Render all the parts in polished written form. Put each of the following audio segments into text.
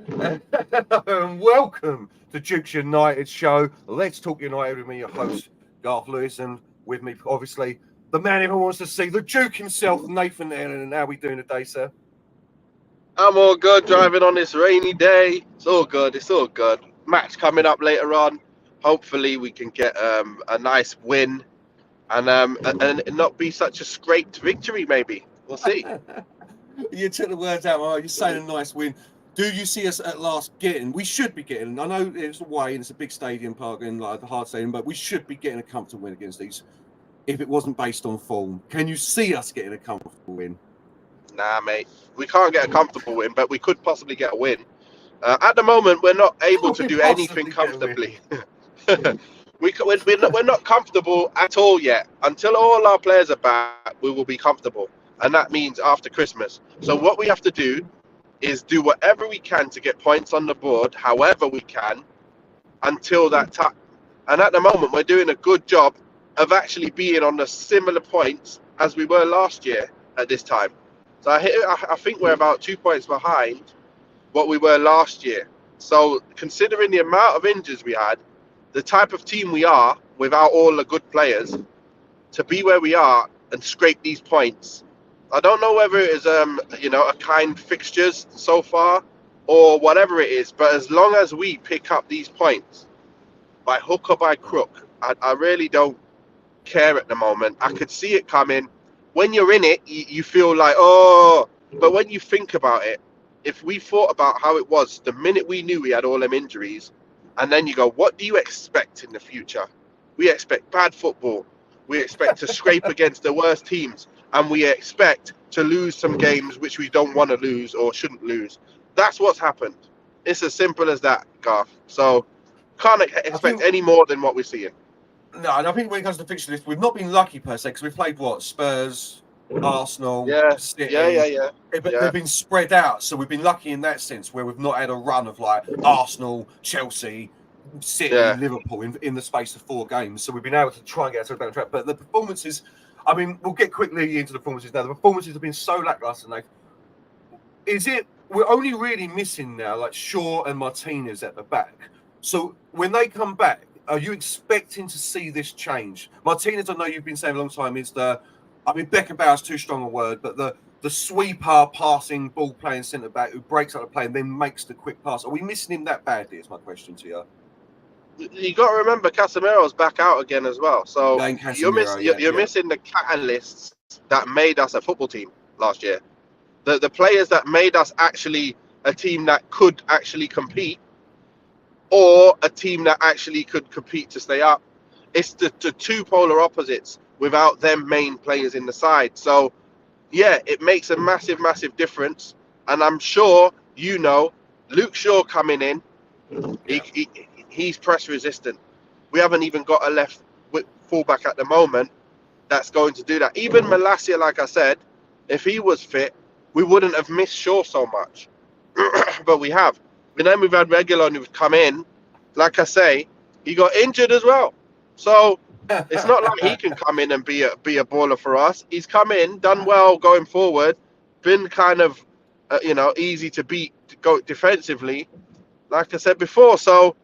And welcome to Duke's United show. Let's talk United with me, your host, Garf Lewis, and with me, obviously, the man everyone wants to see, the Duke himself, Nathan and how are we doing today, sir? I'm all good driving on this rainy day. It's all good. It's all good. Match coming up later on. Hopefully we can get a nice win and it not be such a scraped victory. Maybe we'll see. You took the words out. You're saying a nice win. Do you see us at last getting? We should be getting. I know it's away and it's a big stadium park and like the hard stadium, but we should be getting a comfortable win against these. If it wasn't based on form, can you see us getting a comfortable win? Nah, mate. We can't get a comfortable win, but we could possibly get a win. At the moment, we're not able to do anything comfortably. We're not comfortable at all yet. Until all our players are back, we will be comfortable. And that means after Christmas. So what we have to do is do whatever we can to get points on the board, however we can, until that time. And at the moment, we're doing a good job of actually being on the similar points as we were last year at this time. So I think we're about 2 points behind what we were last year. So considering the amount of injuries we had, the type of team we are without all the good players, to be where we are and scrape these points, I don't know whether it is a kind fixtures so far or whatever it is, but as long as we pick up these points by hook or by crook, I really don't care at the moment. I could see it coming. When you're in it, you feel like, oh, but when you think about it, if we thought about how it was the minute we knew we had all them injuries, and then you go, what do you expect in the future? We expect bad football. We expect to scrape against the worst teams, and we expect to lose some games which we don't want to lose or shouldn't lose. That's what's happened. It's as simple as that, Garth. So can't expect any more than what we're seeing. No, and I think when it comes to fixture list, we've not been lucky per se because we've played what? Spurs, Arsenal, City. Yeah. But they've been spread out, so we've been lucky in that sense where we've not had a run of like Arsenal, Chelsea, City, Liverpool in the space of 4 games. So we've been able to try and get ourselves down the track. But the performances, I mean, we'll get quickly into the performances now. The performances have been so lackluster, Nate. Is it we're only really missing now like Shaw and Martinez at the back? So when they come back, are you expecting to see this change? Martinez, I know you've been saying a long time, is Beckenbauer's too strong a word, but the sweeper, passing, ball playing centre back who breaks up the play and then makes the quick pass. Are we missing him that badly? Is my question to you. You got to remember Casemiro's back out again as well. So you're missing the catalysts that made us a football team last year. The players that made us actually a team that could actually compete, or a team that actually could compete to stay up. It's the two polar opposites without them main players in the side. So, yeah, it makes a massive, massive difference. And I'm sure, Luke Shaw coming in, he's press resistant. We haven't even got a left fullback at the moment that's going to do that. Even Malacia, like I said, if he was fit, we wouldn't have missed Shaw so much. But we have. And then we've had Reguilon who's come in. Like I say, he got injured as well. So it's not like he can come in and be a baller for us. He's come in, done well going forward, been kind of, easy to beat, to go defensively, like I said before. So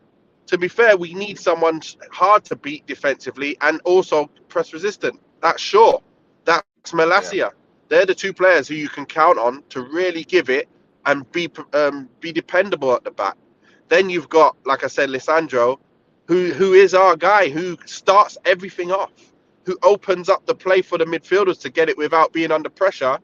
to be fair, we need someone hard to beat defensively and also press resistant. That's Shaw. That's Malacia. Yeah. They're the 2 players who you can count on to really give it and be dependable at the back. Then you've got, like I said, Lisandro, who is our guy, who starts everything off, who opens up the play for the midfielders to get it without being under pressure.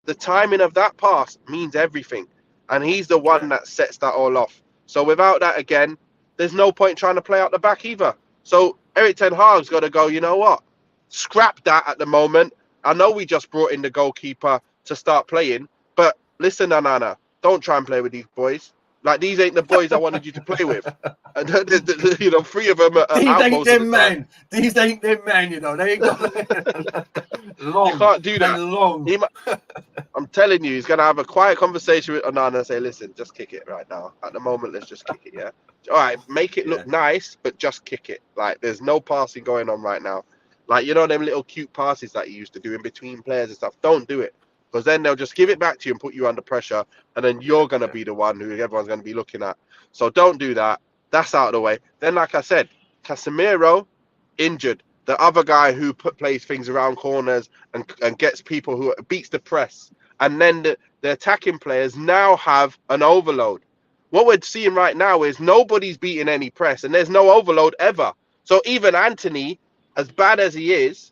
The timing of that pass means everything. And he's the one that sets that all off. So without that, again, there's no point trying to play out the back either. So Erik ten Hag's got to go, you know what? Scrap that at the moment. I know we just brought in the goalkeeper to start playing, but listen, Anana, don't try and play with these boys. Like, these ain't the boys I wanted you to play with. And, 3 of them are these out ain't them, man. These ain't them, man, They ain't got long. You can't do that. Long. I'm telling you, he's going to have a quiet conversation with Anana and say, listen, just kick it right now. At the moment, let's just kick it, yeah? All right, make it look nice, but just kick it. Like, there's no passing going on right now. Like, them little cute passes that you used to do in between players and stuff. Don't do it. because then they'll just give it back to you and put you under pressure, and then you're going to be the one who everyone's going to be looking at. So don't do that. That's out of the way. Then, like I said, Casemiro injured. The other guy who plays things around corners and gets people who beats the press, and then the attacking players now have an overload. What we're seeing right now is nobody's beating any press, and there's no overload ever. So even Antony, as bad as he is,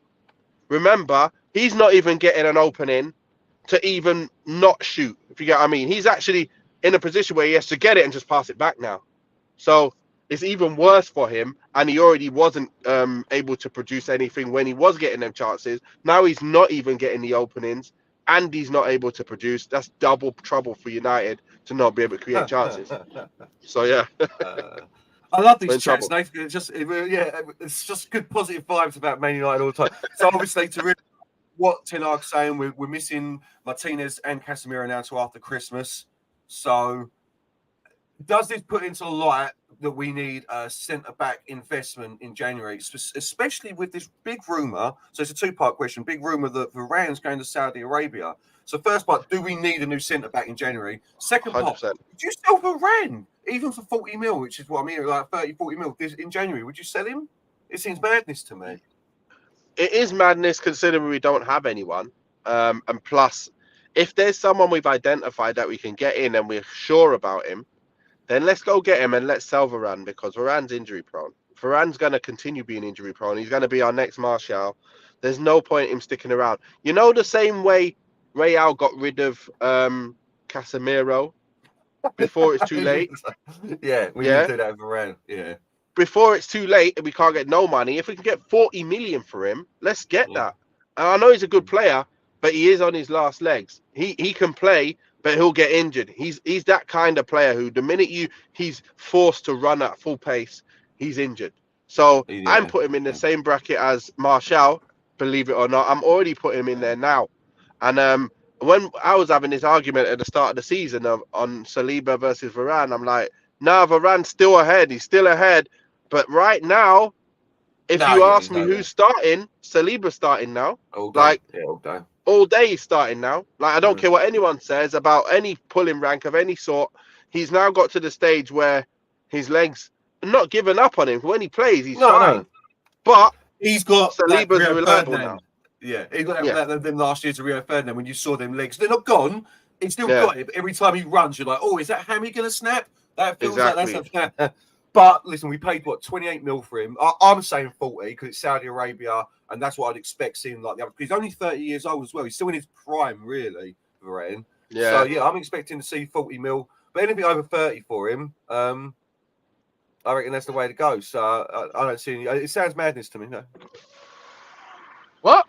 remember, he's not even getting an opening to even not shoot, if you get what I mean. He's actually in a position where he has to get it and just pass it back now. So it's even worse for him, and he already wasn't able to produce anything when he was getting them chances. Now he's not even getting the openings, and he's not able to produce. That's double trouble for United to not be able to create chances. So, yeah. I love these chats, Nathan. It's just good positive vibes about Man United all the time. So obviously, to really what Ten Hag's saying, we're missing Martinez and Casemiro now to after Christmas. So does this put into light that we need a centre-back investment in January, especially with this big rumour? So it's a two-part question. Big rumour that Varane's going to Saudi Arabia. So first part, do we need a new centre-back in January? Second part, 100%. Would you sell Varane even for 40 mil, which is what I mean, like 30, 40 mil in January? Would you sell him? It seems madness to me. It is madness considering we don't have anyone. And plus, if there's someone we've identified that we can get in and we're sure about him, then let's go get him and let's sell Varane, because Varane's injury prone. Varane's going to continue being injury prone. He's going to be our next Martial. There's no point in him sticking around. You know, the same way Real got rid of Casemiro before it's too late? Yeah, we need to do that with Varane. Yeah. Before it's too late and we can't get no money, if we can get 40 million for him, let's get that. And I know he's a good player, but he is on his last legs. He can play, but he'll get injured. He's that kind of player who the minute he's forced to run at full pace, he's injured. So I'm putting him in the same bracket as Martial, believe it or not. I'm already putting him in there now. And when I was having this argument at the start of the season on Saliba versus Varane, I'm like, nah, Varane's still ahead. He's still ahead. But right now, if you ask me who's starting, Saliba's starting now. All day. All day he's starting now. Like, I don't care what anyone says about any pulling rank of any sort. He's now got to the stage where his legs are not giving up on him. When he plays, he's fine. No. But he's got Saliba's reliable now. Yeah, he got them last year to Rio Ferdinand. When you saw them legs, they're not gone. He's still got it. But every time he runs, you're like, oh, is that hammy going to snap? That feels like that's But listen, we paid 28 mil for him. I'm saying 40 because it's Saudi Arabia, and that's what I'd expect seeing like the other. He's only 30 years old as well. He's still in his prime, really, Varane. Yeah. So I'm expecting to see 40 mil, but anything over 30 for him, I reckon that's the way to go. So I don't see any. It sounds madness to me. No. What?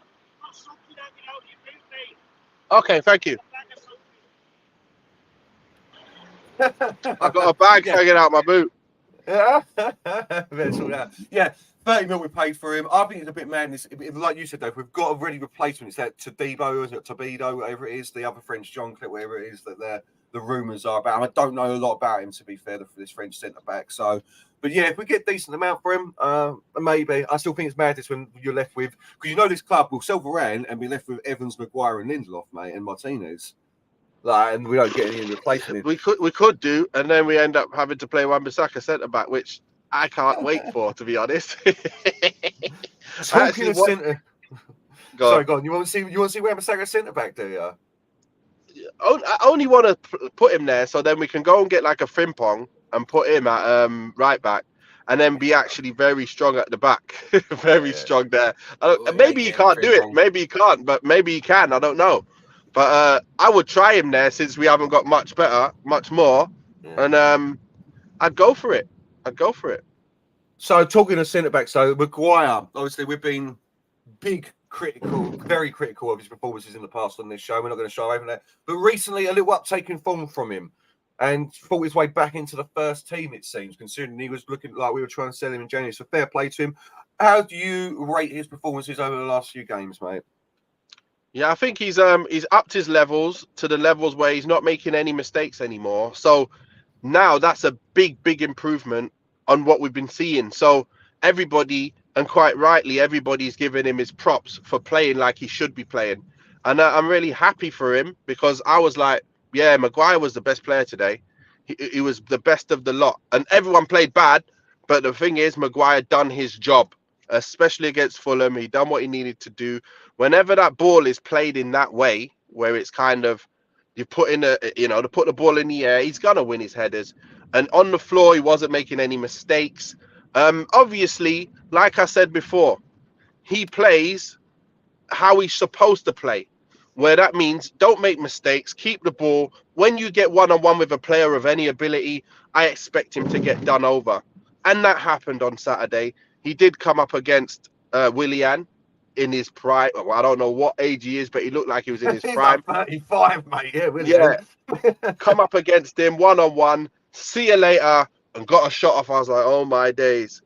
Okay, thank you. I've got a bag hanging out my boot. Yeah, 30 mil we paid for him. I think it's a bit madness. Like you said, though, if we've got a ready replacement, it's that Tobido, whatever it is, the other French John Clip, whatever it is that the rumours are about him. I don't know a lot about him, to be fair, for this French centre back. So, but yeah, if we get a decent amount for him, maybe. I still think it's madness when you're left with, because you know this club will sell Varane and be left with Evans, Maguire, and Lindelof, mate, and Martinez. Like, and we don't get any replacement. We could do, and then we end up having to play Wan-Bissaka centre back, which I can't wait for, to be honest. Talking of centre, sorry, go on. You want to see Wan-Bissaka centre back, do you? I only want to put him there so then we can go and get like a Frimpong and put him at right back, and then be actually very strong at the back, strong there. Maybe he can't do it. Maybe he can't, but maybe he can. I don't know. But I would try him there since we haven't got much more. Yeah. And I'd go for it. So talking of centre-back, so Maguire, obviously we've been very critical of his performances in the past on this show. We're not going to show over that. But recently, a little uptake in form from him and fought his way back into the first team, it seems, considering he was looking like we were trying to sell him in January. So fair play to him. How do you rate his performances over the last few games, mate? Yeah, I think he's upped his levels to the levels where he's not making any mistakes anymore. So now that's a big improvement on what we've been seeing. So everybody, and quite rightly, everybody's giving him his props for playing like he should be playing. And I'm really happy for him, because I was like, yeah, Maguire was the best player today. He was the best of the lot. And everyone played bad. But the thing is, Maguire done his job, especially against Fulham. He done what he needed to do. Whenever that ball is played in that way, where it's kind of, you put in to put the ball in the air, he's going to win his headers. And on the floor, he wasn't making any mistakes. Obviously, like I said before, he plays how he's supposed to play, where that means don't make mistakes, keep the ball. When you get one-on-one with a player of any ability, I expect him to get done over. And that happened on Saturday. He did come up against Willian in his prime. Well, I don't know what age he is, but he looked like he was in his prime. Like 35, mate. Yeah, Willian. Yeah. Come up against him one-on-one, see you later, and got a shot off. I was like, oh my days.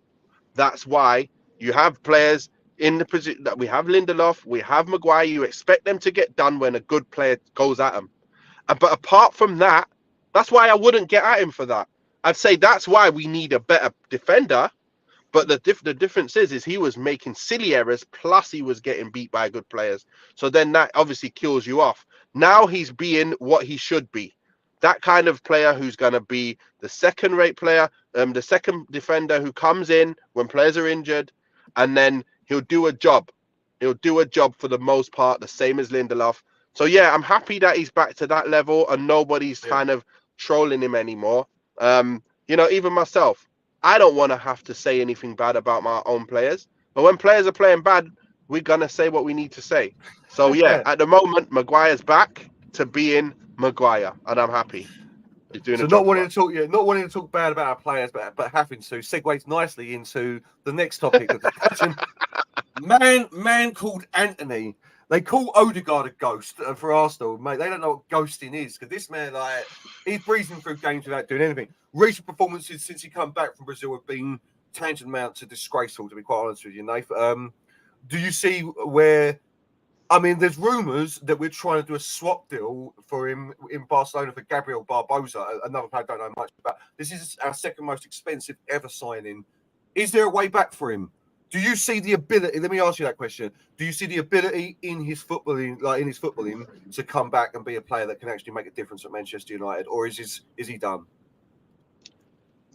That's why you have players in the position that we have. Lindelof, we have Maguire. You expect them to get done when a good player goes at them. But apart from that, that's why I wouldn't get at him for that. I'd say that's why we need a better defender. But the difference is he was making silly errors, plus he was getting beat by good players. So then that obviously kills you off. Now he's being what he should be. That kind of player who's going to be the second-rate player, the second defender who comes in when players are injured, and then he'll do a job. He'll do a job for the most part, the same as Lindelof. So, yeah, I'm happy that he's back to that level and nobody's kind of trolling him anymore. Even myself, I don't want to have to say anything bad about my own players. But when players are playing bad, we're going to say what we need to say. So, yeah, at the moment, Maguire's back to being Maguire, and I'm happy. He's doing so not wanting to talk bad about our players, but having to segues nicely into the next topic of discussion. man called Antony. They call Odegaard a ghost for Arsenal, mate. They don't know what ghosting is, because this man, he's breezing through games without doing anything. Recent performances since he come back from Brazil have been tantamount to disgraceful, to be quite honest with you, Nathan. Do you see where? I mean, there's rumours that we're trying to do a swap deal for him in Barcelona for Gabriel Barbosa, another player I don't know much about. This is our second most expensive ever signing. Is there a way back for him? Do you see the ability? Let me ask you that question. Do you see the ability in his footballing, to come back and be a player that can actually make a difference at Manchester United, or is he done?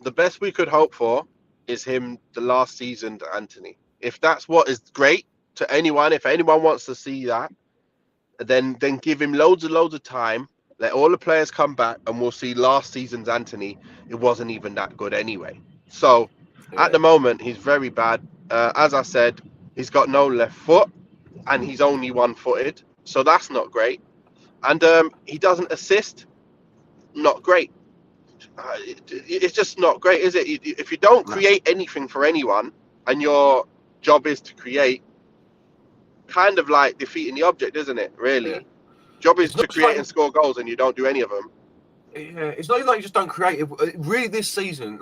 The best we could hope for is him the last season to Antony. If that's what is great to anyone, if anyone wants to see that, then give him loads of time. Let all the players come back, and we'll see last season's Antony. It wasn't even that good anyway. So at the moment, he's very bad. As I said, he's got no left foot, and he's only one-footed. So that's not great. And he doesn't assist. Not great. It's just not great, is it? If you don't create anything for anyone, and your job is to create, kind of like defeating the object, isn't it? Really, job is to create and score goals, and you don't do any of them. Yeah, it's not even like you just don't create it. Really, this season,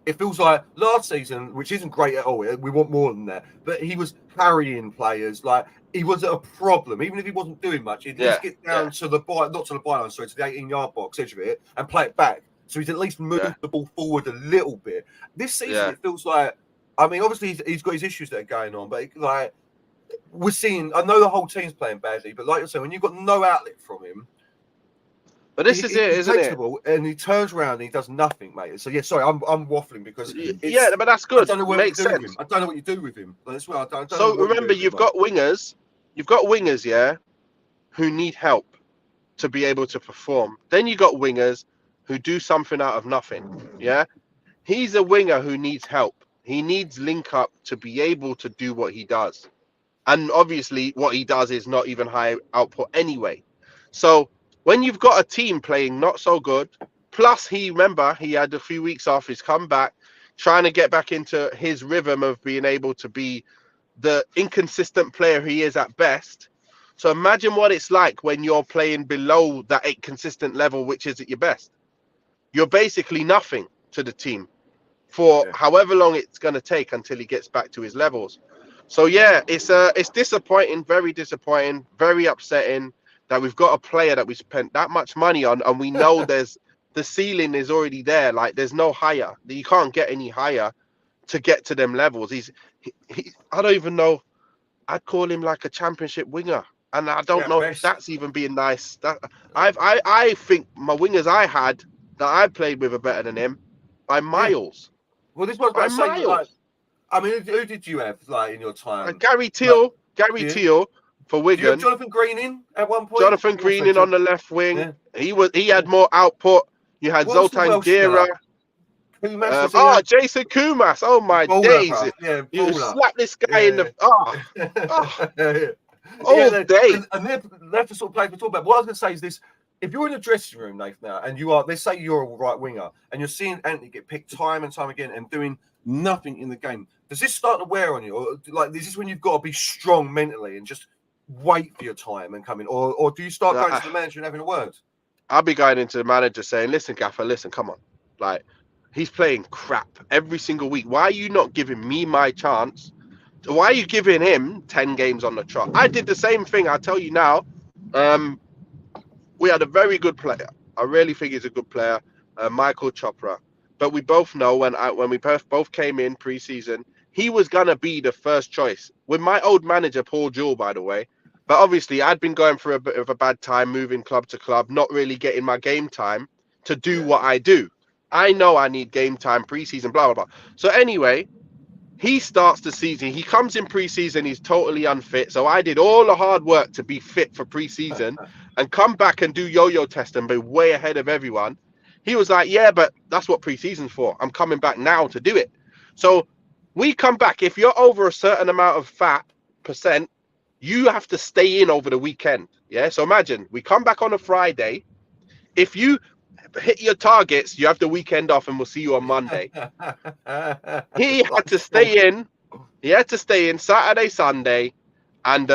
it feels like last season, which isn't great at all. We want more than that. But he was carrying players. He was a problem, even if he wasn't doing much. He'd at least get down to the not to the byline, sorry, to the 18-yard box edge of it, and play it back. So he's at least moved the ball forward a little bit. This season, it feels like. I mean, obviously he's got his issues that are going on, but we're seeing. I know the whole team's playing badly, but like you're saying, when you've got no outlet from him. But this is it, isn't it? And he turns around and he does nothing, mate. So sorry, I'm waffling because but that's good. I don't know what Makes you do sense. with him. I don't know what you do with him. That's why I don't so know remember, you've got wingers, who need help to be able to perform. Then you got wingers who do something out of nothing. Yeah, he's a winger who needs help. He needs link up to be able to do what he does, and obviously, what he does is not even high output anyway. So when you've got a team playing not so good, plus he had a few weeks off, he's come back, trying to get back into his rhythm of being able to be the inconsistent player he is at best. So imagine what it's like when you're playing below that consistent level, which is at your best. You're basically nothing to the team for however long it's going to take until he gets back to his levels. So it's disappointing, very disappointing, very upsetting that we've got a player that we spent that much money on, and we know the ceiling is already there. There's no higher. You can't get any higher to get to them levels. I don't even know. I'd call him like a championship winger. And I don't know if that's even being nice. That I think my wingers I had that I played with are better than him by miles. Well, this was about saying, like, I mean, who did you have in your time? Gary Teal for Wigan. Did you have Jonathan Greening at one point? Jonathan Greening on the left wing. Yeah. He had more output. You had Zoltan Gera. Jason Kumas. Oh my days! Yeah, you slap this guy in the all day. And they're the sort of players we're talking about. What I was going to say is this: if you're in a dressing room, Nathan, now, and you are, let's say you're a right winger, and you're seeing Antony get picked time and time again and doing nothing in the game, does this start to wear on you? Or is this when you've got to be strong mentally and just wait for your time and come in? Or do you start going to the manager and having a word? I'll be going into the manager saying, "Listen, Gaffer, listen, come on, like." He's playing crap every single week. Why are you not giving me my chance? Why are you giving him 10 games on the trot? I did the same thing. I'll tell you now. We had a very good player. I really think he's a good player, Michael Chopra. But we both know when we both came in pre-season, he was going to be the first choice. With my old manager, Paul Jewell, by the way. But obviously, I'd been going through a bit of a bad time, moving club to club, not really getting my game time to do what I do. I know I need game time, preseason, blah, blah, blah. So anyway, he starts the season. He comes in preseason. He's totally unfit. So I did all the hard work to be fit for preseason and come back and do yo-yo test and be way ahead of everyone. He was like, yeah, but that's what preseason's for. I'm coming back now to do it. So we come back. If you're over a certain amount of fat percent, you have to stay in over the weekend. Yeah. So imagine we come back on a Friday. If you hit your targets, you have the weekend off and we'll see you on Monday. He had to stay in. He had to stay in Saturday, Sunday and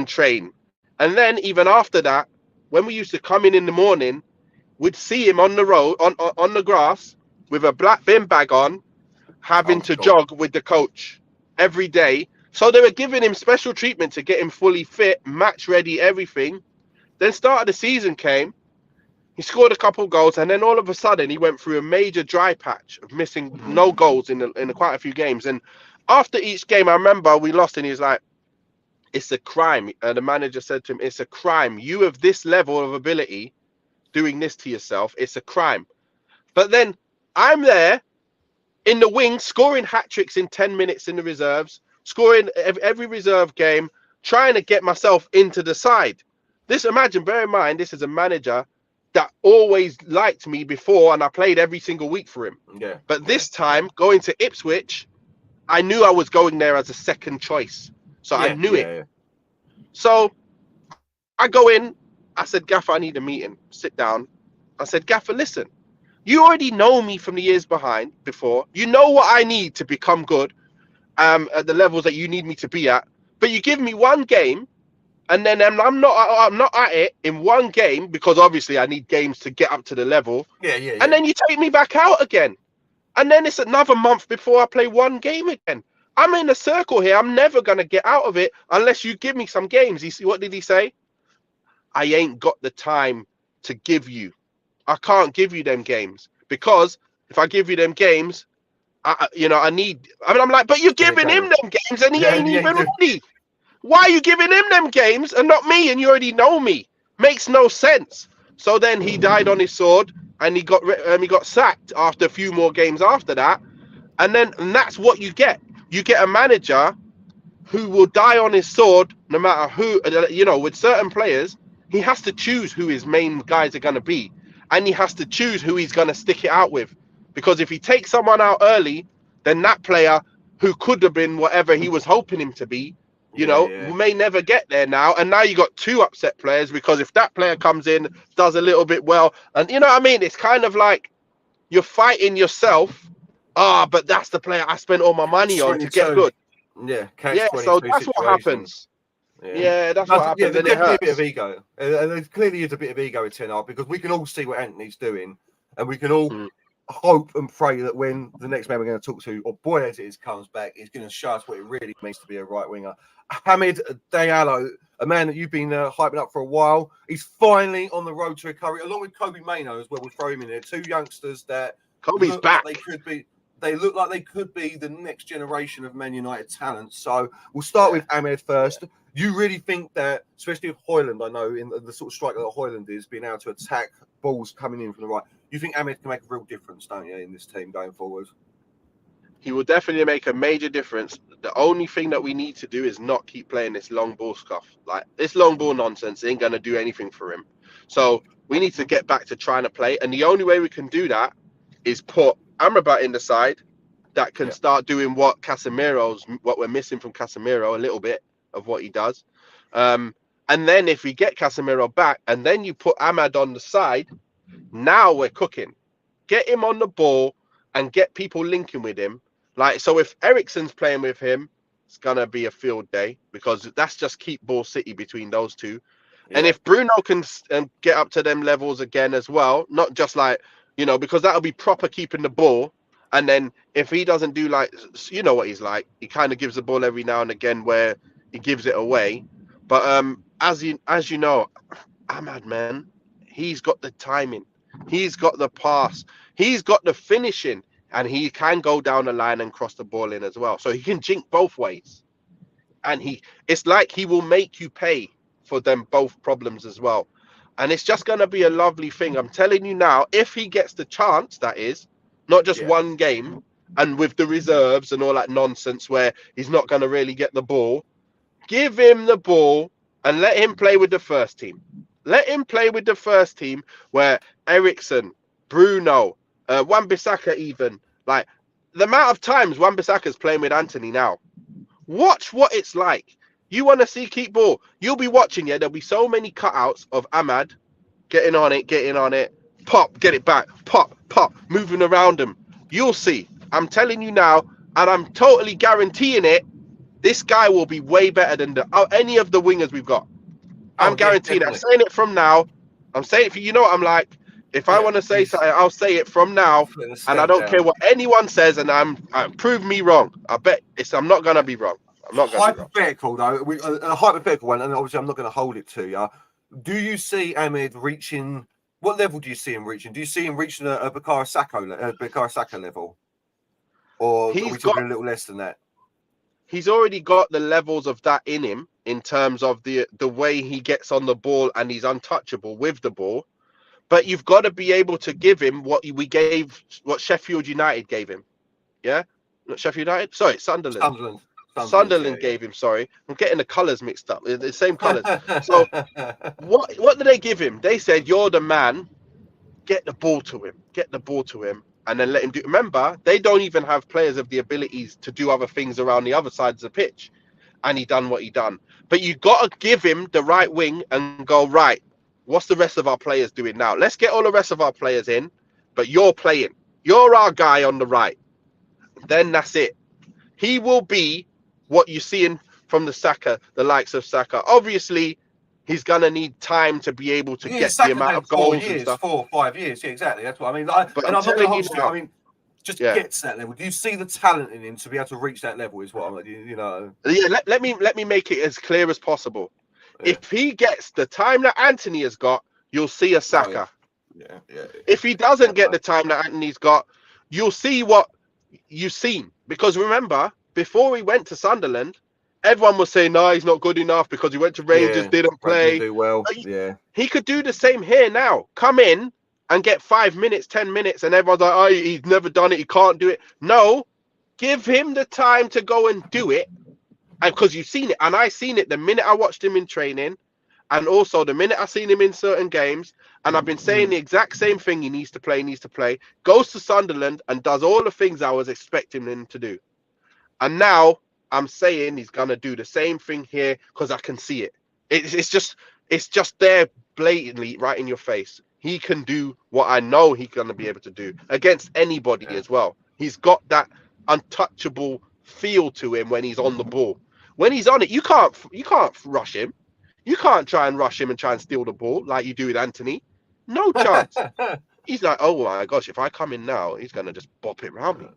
train. And then even after that, when we used to come in the morning, we'd see him on the road, on the grass with a black bin bag on, having to jog with the coach every day. So they were giving him special treatment to get him fully fit, match ready, everything. Then start of the season came. He scored a couple goals, and then all of a sudden he went through a major dry patch of missing no goals in quite a few games. And after each game, I remember we lost, and he was like, "It's a crime." The manager said to him, "It's a crime. You have this level of ability, doing this to yourself. It's a crime." But then I'm there in the wing, scoring hat tricks in 10 minutes in the reserves, scoring every reserve game, trying to get myself into the side. Bear in mind, this is a manager that always liked me before, and I played every single week for him. Yeah. But this time, going to Ipswich, I knew I was going there as a second choice. So I knew it. Yeah. So I go in. I said, "Gaffer, I need a meeting." Sit down. I said, "Gaffer, listen, you already know me from the years before. You know what I need to become good at the levels that you need me to be at. But you give me one game, and then I'm not at it in one game, because obviously I need games to get up to the level. Yeah. And then you take me back out again. And then it's another month before I play one game again. I'm in a circle here. I'm never going to get out of it unless you give me some games." What did he say? "I ain't got the time to give you. I can't give you them games, because if I give you them games, I need." I'm like, "But you're giving him them games and he ain't even ready. Why are you giving him them games and not me? And you already know me. Makes no sense." So then he died on his sword, and he got sacked after a few more games after that. And that's what you get. You get a manager who will die on his sword no matter who. With certain players, he has to choose who his main guys are going to be, and he has to choose who he's going to stick it out with. Because if he takes someone out early, then that player who could have been whatever he was hoping him to be, may never get there now. And now you got two upset players, because if that player comes in, does a little bit well, and you know what I mean? It's kind of like you're fighting yourself. But that's the player I spent all my money on to get good. Yeah. So that's what happens. Yeah, that's what happens. There's definitely a bit of ego. There clearly is a bit of ego with Ten Hag, because we can all see what Antony's doing, and we can all hope and pray that when the next man we're going to talk to, or boy as it is, comes back, he's going to show us what it really means to be a right winger. Amad Diallo, a man that you've been hyping up for a while, he's finally on the road to recovery, along with Kobe Mano as well. We'll throw him in there. Two youngsters that Kobe's back. They look like they could be the next generation of Man United talent. So we'll start with Amad first. You really think that, especially with Højlund, I know in the sort of striker that Højlund is, being able to attack balls coming in from the right, you think Amad can make a real difference, don't you, in this team going forward? He will definitely make a major difference. The only thing that we need to do is not keep playing this long ball stuff. Like, this long ball nonsense ain't going to do anything for him. So we need to get back to trying to play. And the only way we can do that is put Amrabat in the side that can start doing what we're missing from Casemiro, a little bit of what he does. And then if we get Casemiro back and then you put Amad on the side, now we're cooking. Get him on the ball and get people linking with him. Like, so if Eriksen's playing with him, it's going to be a field day, because that's just keep ball city between those two. Yeah. And if Bruno can get up to them levels again as well, not just like, because that'll be proper keeping the ball. And then if he doesn't do, like, you know what he's like, he kind of gives the ball every now and again where he gives it away. But as you know, Amad, man, he's got the timing. He's got the pass. He's got the finishing. And he can go down the line and cross the ball in as well. So he can jink both ways. And it's like he will make you pay for them both problems as well. And it's just going to be a lovely thing. I'm telling you now, if he gets the chance, that is, not just one game, and with the reserves and all that nonsense where he's not going to really get the ball, give him the ball and let him play with the first team. Let him play with the first team where Eriksen, Bruno, Wan-Bissaka even, like, the amount of times Wan-Bissaka's playing with Antony now. Watch what it's like. You want to see keep ball. You'll be watching, there'll be so many cutouts of Amad getting on it, pop, get it back, pop, moving around him. You'll see. I'm telling you now, and I'm totally guaranteeing it, this guy will be way better than any of the wingers we've got. I'm guaranteeing it. I'm saying it from now. I'm saying it for, you know what I'm like. If I want to say something, I'll say it from now, and I don't care what anyone says, and prove me wrong. I bet I'm not gonna be wrong. I'm not gonna hypothetical be wrong. Though, a hypothetical one, and obviously I'm not going to hold it to you. Do you see Amad reaching? What level do you see him reaching? Do you see him reaching a Bukayo Saka level, or are we talking a little less than that? He's already got the levels of that in him, in terms of the way he gets on the ball, and he's untouchable with the ball. But you've got to be able to give him what Sheffield United gave him. Yeah? Not Sheffield United? Sorry, Sunderland. Sunderland gave him, sorry. I'm getting the colours mixed up. They're the same colours. So what did they give him? They said, you're the man. Get the ball to him. And then let him do. Remember, they don't even have players of the abilities to do other things around the other sides of the pitch. And he done what he done. But you got to give him the right wing and go, right, what's the rest of our players doing now? Let's get all the rest of our players in, but you're playing. You're our guy on the right. Then that's it. He will be what you're seeing from the likes of Saka. Obviously, he's going to need time to be able to get the amount of goals and stuff. 4 or 5 years. Yeah, exactly. That's what I mean. But I'm not going to hold you. I mean, just gets that level. Do you see the talent in him to be able to reach that level? Is what I'm, Yeah, let me make it as clear as possible. Yeah. If he gets the time that Antony has got, you'll see a Saka. Yeah. If he doesn't get the time that Antony's got, you'll see what you've seen. Because remember, before he went to Sunderland, everyone was saying, no, he's not good enough because he went to Rangers, didn't play. Do well. He could do the same here now. Come in and get 5 minutes, 10 minutes, and everyone's like, oh, he's never done it, he can't do it. No, give him the time to go and do it. And because you've seen it, and I seen it the minute I watched him in training, and also the minute I seen him in certain games, and I've been saying the exact same thing, he needs to play, goes to Sunderland and does all the things I was expecting him to do. And now I'm saying he's going to do the same thing here because I can see it. It's just there blatantly right in your face. He can do what I know he's going to be able to do against anybody as well. He's got that untouchable feel to him when he's on the ball. When he's on it, you can't rush him. You can't try and rush him and try and steal the ball like you do with Antony. No chance. He's like, oh my gosh, if I come in now, he's going to just bop it around me.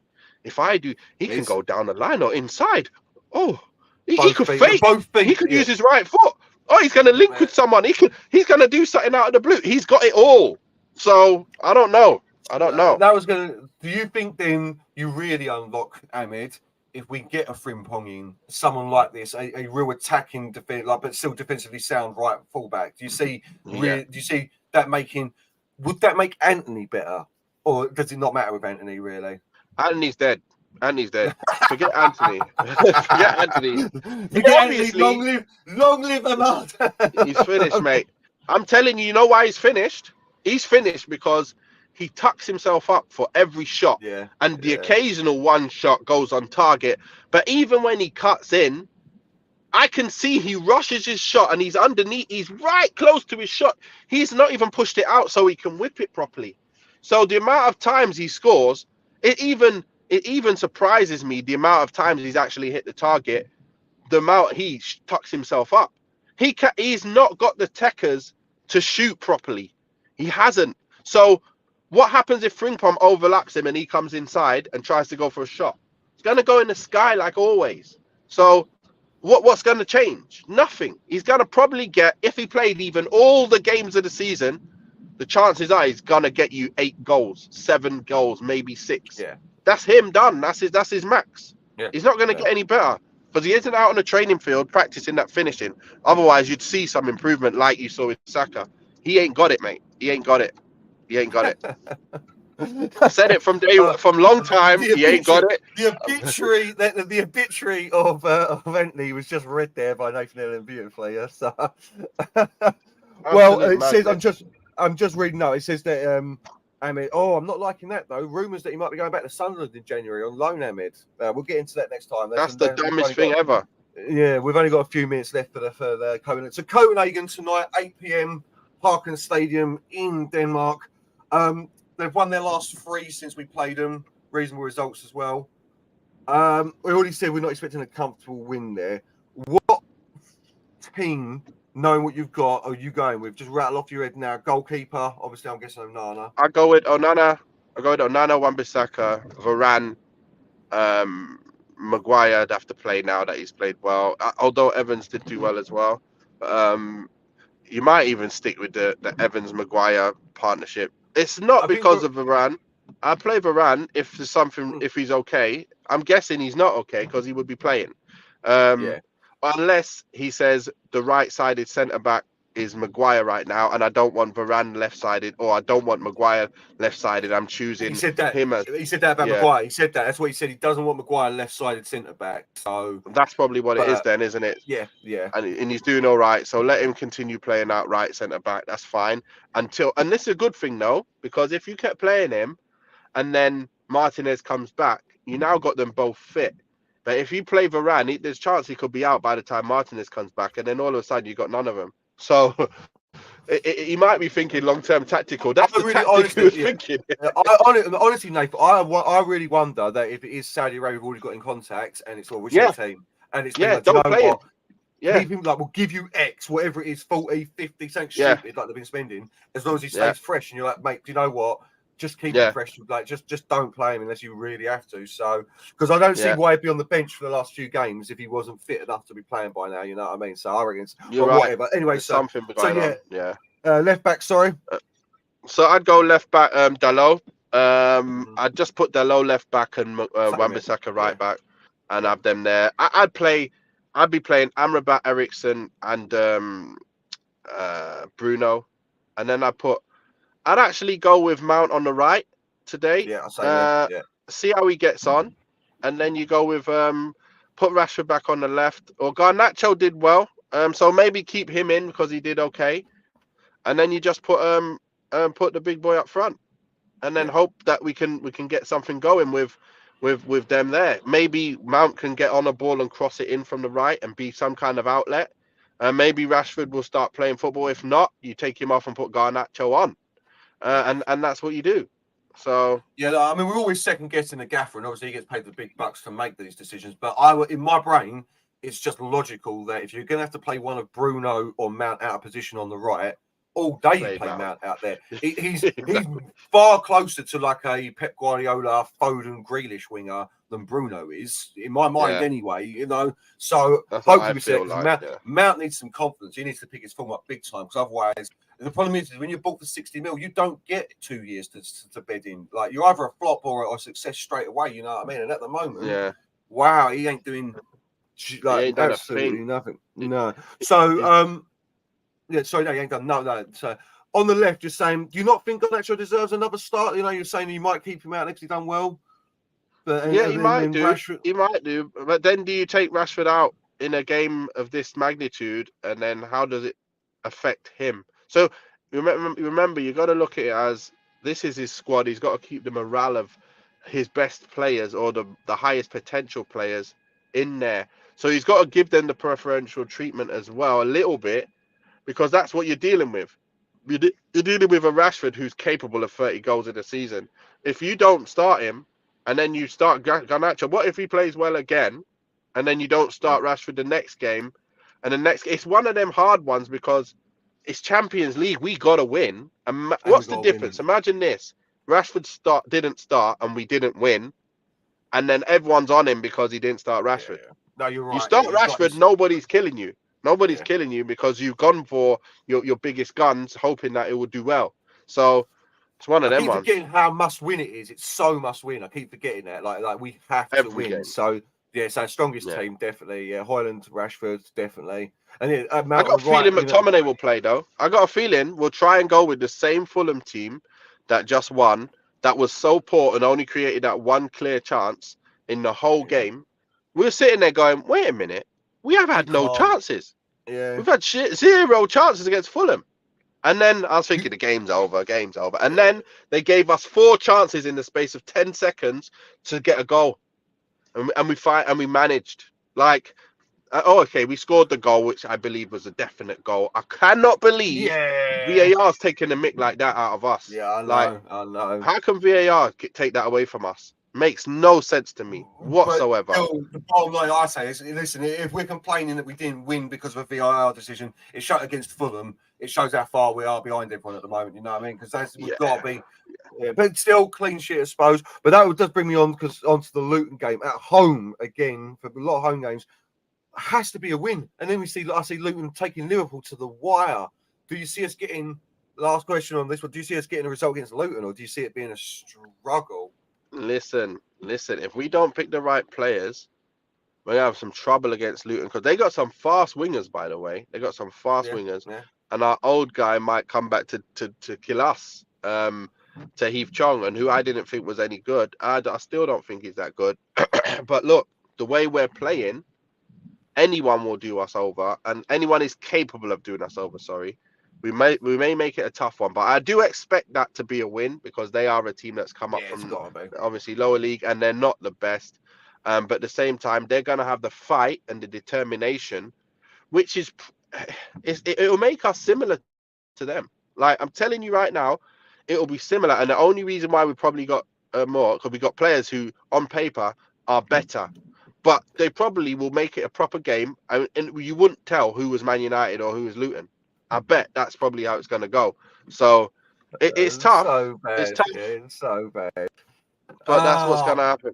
If I do, he can go down the line or inside. Oh, he could fake. He could use his right foot. Oh, he's going to link with someone. He's going to do something out of the blue. He's got it all. So I don't know. That was going to. Do you think then you really unlock Amad if we get a Frimpong in, someone like this, a real attacking defense, like but still defensively sound right fullback. Do you see? Do you see that making? Would that make Antony better, or does it not matter with Antony really? Antony's dead. Anthony's dead. Forget Antony. Forget Antony. Forget Antony. Long live Amad. He's finished, mate. I'm telling you, you know why he's finished? He's finished because he tucks himself up for every shot. Yeah. And the occasional one shot goes on target. But even when he cuts in, I can see he rushes his shot and he's underneath. He's right close to his shot. He's not even pushed it out so he can whip it properly. So the amount of times he scores, it even surprises me the amount of times he's actually hit the target, the amount he tucks himself up. He's not got the techers to shoot properly. He hasn't. So what happens if Frimpong overlaps him and he comes inside and tries to go for a shot? It's going to go in the sky like always. So what's going to change? Nothing. He's going to probably get, if he played even all the games of the season, the chances are he's going to get you 8 goals, 7 goals, maybe 6. Yeah. That's him done. That's his max. Yeah. He's not going to get any better because he isn't out on the training field practicing that finishing. Otherwise, you'd see some improvement like you saw with Saka. He ain't got it, mate. He ain't got it. He ain't got it. I said it from long time. He ain't got it. The obituary of Antony was just read there by Nathan and Garf beautifully. Yeah? So, well, it says I'm just reading now. It says that Amad. Oh, I'm not liking that though. Rumours that he might be going back to Sunderland in January on loan. Amad. We'll get into that next time. That's the dumbest thing ever. Yeah, we've only got a few minutes left for the Copenhagen. So Copenhagen tonight, 8 p.m. Parken Stadium in Denmark. They've won their last 3 since we played them. Reasonable results as well. We already said we're not expecting a comfortable win there. What team, knowing what you've got, are you going with? Just rattle off your head now. Goalkeeper, obviously, I'm guessing Onana. I go with Onana. Wan-Bissaka, Varane, Maguire. I'd have to play now that he's played well. Although Evans did do well as well. You might even stick with the Evans-Maguire partnership. It's not because of Varane. I play Varane if there's something, if he's okay. I'm guessing he's not okay because he would be playing. Unless he says the right-sided centre-back is Maguire right now, and I don't want Varane left-sided, or I don't want Maguire left-sided. I'm choosing he said that about Maguire. He said that. That's what he said. He doesn't want Maguire left-sided centre-back. So that's probably what it is then, isn't it? Yeah. And he's doing all right. So let him continue playing out right centre-back. That's fine. And this is a good thing, though, because if you kept playing him and then Martinez comes back, you now got them both fit. But if you play Varane, there's a chance he could be out by the time Martinez comes back, and then all of a sudden you got none of them. So he might be thinking long-term tactical. That's the tactic he was thinking. Honestly, Nathan, I really wonder that if it is Saudi Arabia, we've already got in contact, and it's which team, and it's like, don't play it. Yeah, keep him like we'll give you X, whatever it is, 40, 50, something stupid like they've been spending, as long as he stays fresh. And you're like, mate, do you know what? Just keep it fresh. Like, just don't play him unless you really have to. So, because I don't see why he'd be on the bench for the last few games if he wasn't fit enough to be playing by now. You know what I mean? So I reckon you're right. Whatever. Anyway, there's something going on. Left back. Sorry. So I'd go left back. Diallo. I'd just put Diallo left back and Wan-Bissaka right back, and have them there. I'd be playing Amrabat, Eriksson, and Bruno, and then I'd actually go with Mount on the right today. Yeah, I'll say see how he gets on, and then you go with put Rashford back on the left. Or Garnacho did well, so maybe keep him in because he did okay, and then you just put the big boy up front, and then hope that we can get something going with them there. Maybe Mount can get on a ball and cross it in from the right and be some kind of outlet. Maybe Rashford will start playing football. If not, you take him off and put Garnacho on. And that's what you do. So I mean, we're always second guessing the gaffer, and obviously he gets paid the big bucks to make these decisions. But in my brain, it's just logical that if you're going to have to play one of Bruno or Mount out of position on the right, all day you play Mount out there. He's far closer to like a Pep Guardiola, Foden, Grealish winger than Bruno is, in my mind anyway, you know. So hopefully Mount needs some confidence. He needs to pick his form up big time, because otherwise the problem is when you're bought for 60 mil, you don't get 2 years to bed in. Like, you're either a flop or a success straight away, you know what I mean? And at the moment, Wow, he ain't doing like absolutely nothing. No. So yeah, sorry, no, he ain't done no. So on the left, you're saying, do you not think Garnacho deserves another start? You know, you're saying you might keep him out next he's done well. But yeah, he might do. Rashford... He might do. But then do you take Rashford out in a game of this magnitude, and then how does it affect him? So remember, you got to look at it as this is his squad. He's got to keep the morale of his best players or the highest potential players in there. So he's got to give them the preferential treatment as well, a little bit, because that's what you're dealing with. You're dealing with a Rashford who's capable of 30 goals in a season. If you don't start him, and then you start Garnacho, what if he plays well again, and then you don't start Rashford the next game, and it's one of them hard ones because it's Champions League. We got to win. And what's the difference? Imagine this. Rashford didn't start, and we didn't win, and then everyone's on him because he didn't start Rashford. Yeah. No, you're right. You start Rashford, nobody's killing you. Nobody's killing you because you've gone for your biggest guns, hoping that it will do well. So it's one of them ones. I keep forgetting how must win it is. It's so must win. I keep forgetting that. Like we have to win. Game. So yeah, so strongest team definitely. Yeah, Højlund, Rashford definitely. And I got a feeling McTominay will play though. I got a feeling we'll try and go with the same Fulham team that just won. That was so poor and only created that one clear chance in the whole game. We were sitting there going, wait a minute, we have had no chances. Yeah, we've had zero chances against Fulham. And then I was thinking the game's over. And then they gave us 4 chances in the space of 10 seconds to get a goal. And we managed. Like, okay, we scored the goal, which I believe was a definite goal. I cannot believe VAR's taking a mick like that out of us. Yeah, I know. Like, I know. How can VAR take that away from us? Makes no sense to me whatsoever. The bottom line I say is, listen, if we're complaining that we didn't win because of a VAR decision, it showed against Fulham. It shows how far we are behind everyone at the moment. You know what I mean? Because we've got to be, but still clean sheet, I suppose. But that does bring me onto the Luton game at home again. For a lot of home games, has to be a win. And then I see Luton taking Liverpool to the wire. Do you see us getting? Last question on this one: do you see us getting a result against Luton, or do you see it being a struggle? Listen. If we don't pick the right players, we're gonna have some trouble against Luton because they got some fast wingers. By the way, they got some fast wingers, and our old guy might come back to kill us. To Heath Chong, and who I didn't think was any good. I still don't think he's that good. But look, the way we're playing, anyone will do us over, and anyone is capable of doing us over. Sorry. We may make it a tough one, but I do expect that to be a win because they are a team that's come up from obviously lower league and they're not the best. But at the same time, they're going to have the fight and the determination, which it will make us similar to them. Like I'm telling you right now, it will be similar. And the only reason why we probably got more, because we got players who on paper are better, but they probably will make it a proper game. And you wouldn't tell who was Man United or who was Luton. I bet that's probably how it's going to go. So it's tough. So bad. It's tough. It's so bad. But that's what's going to happen.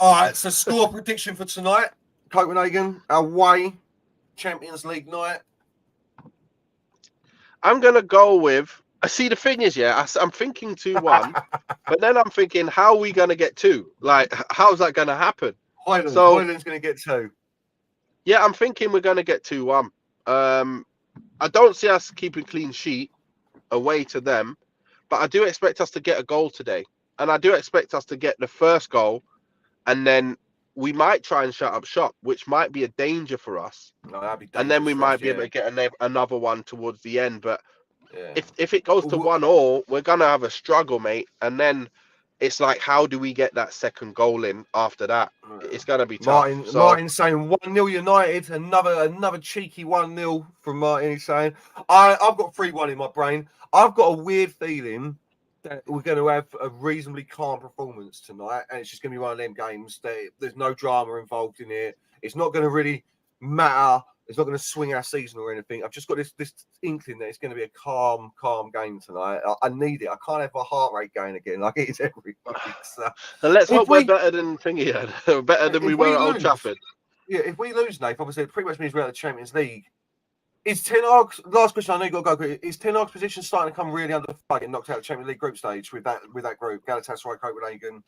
All right. So score prediction for tonight. Copenhagen away, Champions League night. I'm going to go with. See, the thing is, I'm thinking 2-1, but then I'm thinking, how are we going to get 2? Like, how's that going to happen? Højlund's going to get 2. Yeah, I'm thinking we're going to get 2-1. I don't see us keeping clean sheet away to them, but I do expect us to get a goal today. And I do expect us to get the first goal, and then we might try and shut up shop, which might be a danger for us. No, that'd be dangerous. And then we might be able to get another one towards the end. But if it goes to 1-1, we're going to have a struggle, mate. And then it's like, how do we get that second goal in after that? It's going to be tough. Martin's saying 1-0 United. Another cheeky 1-0 from Martin. He's saying, I've got 3-1 in my brain. I've got a weird feeling that we're going to have a reasonably calm performance tonight. And it's just going to be one of them games that there's no drama involved in it. It's not going to really matter. It's not going to swing our season or anything. I've just got this inkling that it's going to be a calm game tonight. I need it. I can't have my heart rate going again like it is every week. So let's hope we're better than Thingy, better than we were at Old Trafford. Yeah, if we lose, Nate, obviously it pretty much means we're at the Champions League. Is Ten Hag's last question? I know you got to go. Is Ten Hag's position starting to come really under fire, getting knocked out of the Champions League group stage with that group, Galatasaray, Copenhagen,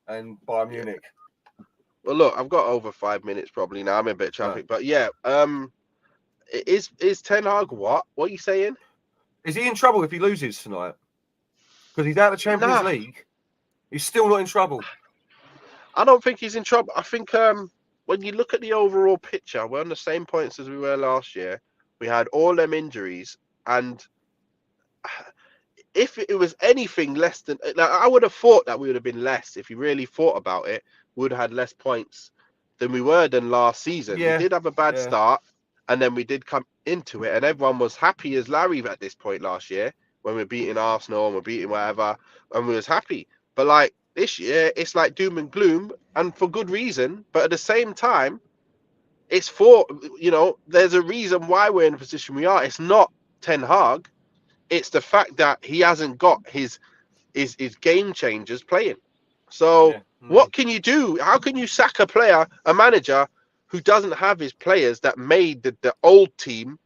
and Bayern Munich? Well, look, I've got over 5 minutes probably now. I'm in a bit of traffic, but yeah. Is Ten Hag what? What are you saying? Is he in trouble if he loses tonight? Because he's out of the Champions League. He's still not in trouble. I don't think he's in trouble. I think when you look at the overall picture, we're on the same points as we were last year. We had all them injuries, and if it was anything less than, like, I would have thought that we would have been less if you really thought about it. We would have had less points than we were than last season. We did have a bad start, and then we did come into it, and everyone was happy as Larry at this point last year when we're beating Arsenal and we're beating whatever, and we was happy. But like this year, it's like doom and gloom, and for good reason. But at the same time, it's for, there's a reason why we're in the position we are. It's not Ten Hag. It's the fact that he hasn't got his game changers playing. So what can you do? How can you sack a manager who doesn't have his players that made the old team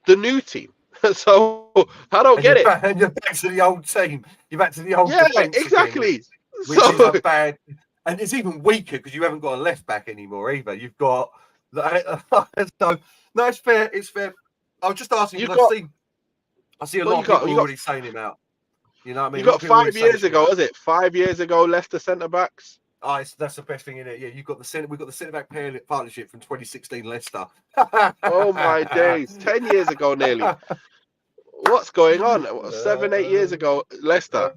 the new team? So I don't get it. And you're back to the old team. You're back to the old defense exactly. Again, which is a bad, and it's even weaker because you haven't got a left back anymore either. You've got so no, it's fair. It's fair. I was just asking. I see a lot of people already saying him out. You know what I mean? You got 5 years ago, was it? 5 years ago, Leicester centre backs. Oh, that's the best thing in it. Yeah, we've got the centre back partnership from 2016 Leicester. Oh my days! 10 years ago, nearly. What's going on? 7, 8 years ago, Leicester.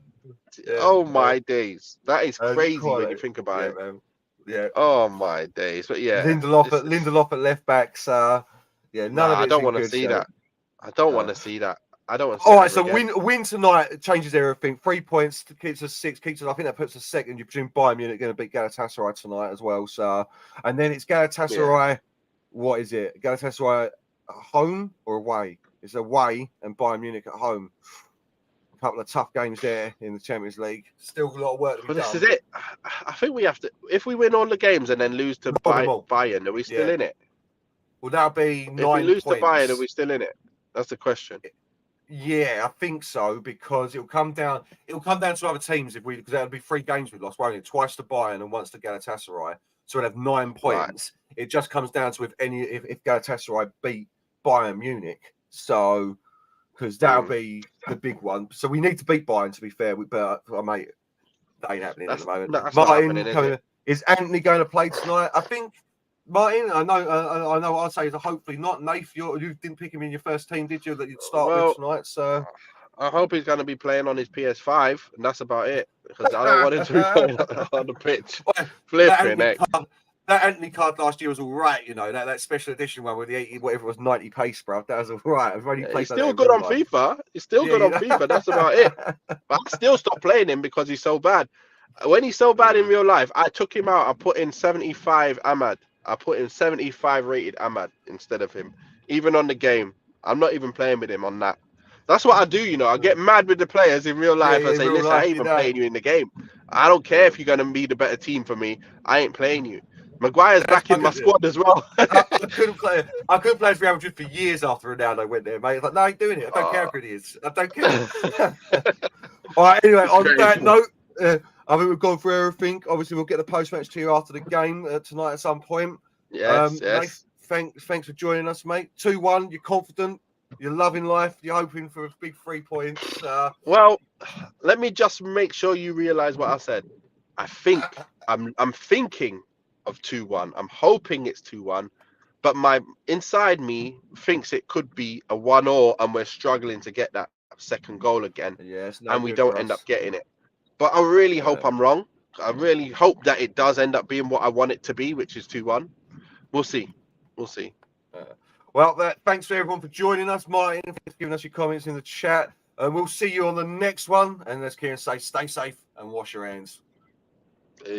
Oh my days! That is crazy when you think about it. Man. Yeah. Oh my days! But yeah, Lindelof at left backs. None of it. I don't want to see that. I don't want to see that. I don't want to. All right, so win tonight changes everything. 3 points keeps us 6. I think that puts us second. You presume Bayern Munich going to beat Galatasaray tonight as well. So, and then it's Galatasaray. Yeah. What is it? Galatasaray at home or away? It's away, and Bayern Munich at home. A couple of tough games there in the Champions League. Still a lot of work to be done. This is it. I think we have to. If we win all the games and then lose to Bayern, are we still in it? Well, that'll be 9 points. If we lose to Bayern, are we still in it? That's the question. Yeah, I think so, because it'll come down to other teams because that'll be 3 games we lost, won't it? Twice to Bayern and once to Galatasaray. So we'll have 9 points. Right. It just comes down to if Galatasaray beat Bayern Munich. So because that'll be the big one. So we need to beat Bayern, to be fair. But mate, that ain't happening at the moment. Martin, is Antony going to play tonight? I think. Martin, I know. I'd say hopefully not. Nath, you didn't pick him in your first team, did you? That you'd start with tonight. So I hope he's going to be playing on his PS5, and that's about it. Because I don't want him to be playing on the pitch. Flipping it. That Antony card last year was all right. That special edition one with the 80, whatever it was, 90 pace, bro. That was all right. He's still good on FIFA. He's still good on FIFA. That's about it. But I still stopped playing him because he's so bad. When he's so bad in real life, I took him out. I put in 75 Amad. I put in 75 rated Amad instead of him. Even on the game, I'm not even playing with him on that. That's what I do, I get mad with the players in real life. I say, listen, I ain't even playing you in the game. I don't care if you're going to be the better team for me. I ain't playing you. Maguire's back in my squad as well. I couldn't play as Real Madrid for years after Ronaldo went there, mate. It's like, no, I ain't doing it. I don't care how good he is. I don't care. All right, anyway, on that note, I think we've gone through everything. Obviously, we'll get the post-match to you after the game tonight at some point. Yes. Nate, thanks for joining us, mate. 2-1, you're confident. You're loving life. You're hoping for a big 3 points. Well, let me just make sure you realise what I said. I think I'm thinking of 2-1. I'm hoping it's 2-1, but my inside me thinks it could be a 1-1, and we're struggling to get that second goal again. Yes, and we don't end up getting it. But I really hope I'm wrong. I really hope that it does end up being what I want it to be, which is 2-1. We'll see. Well, thanks for everyone for joining us. Martin, thanks for giving us your comments in the chat. And we'll see you on the next one. And as Kieran say, stay safe and wash your hands. Peace.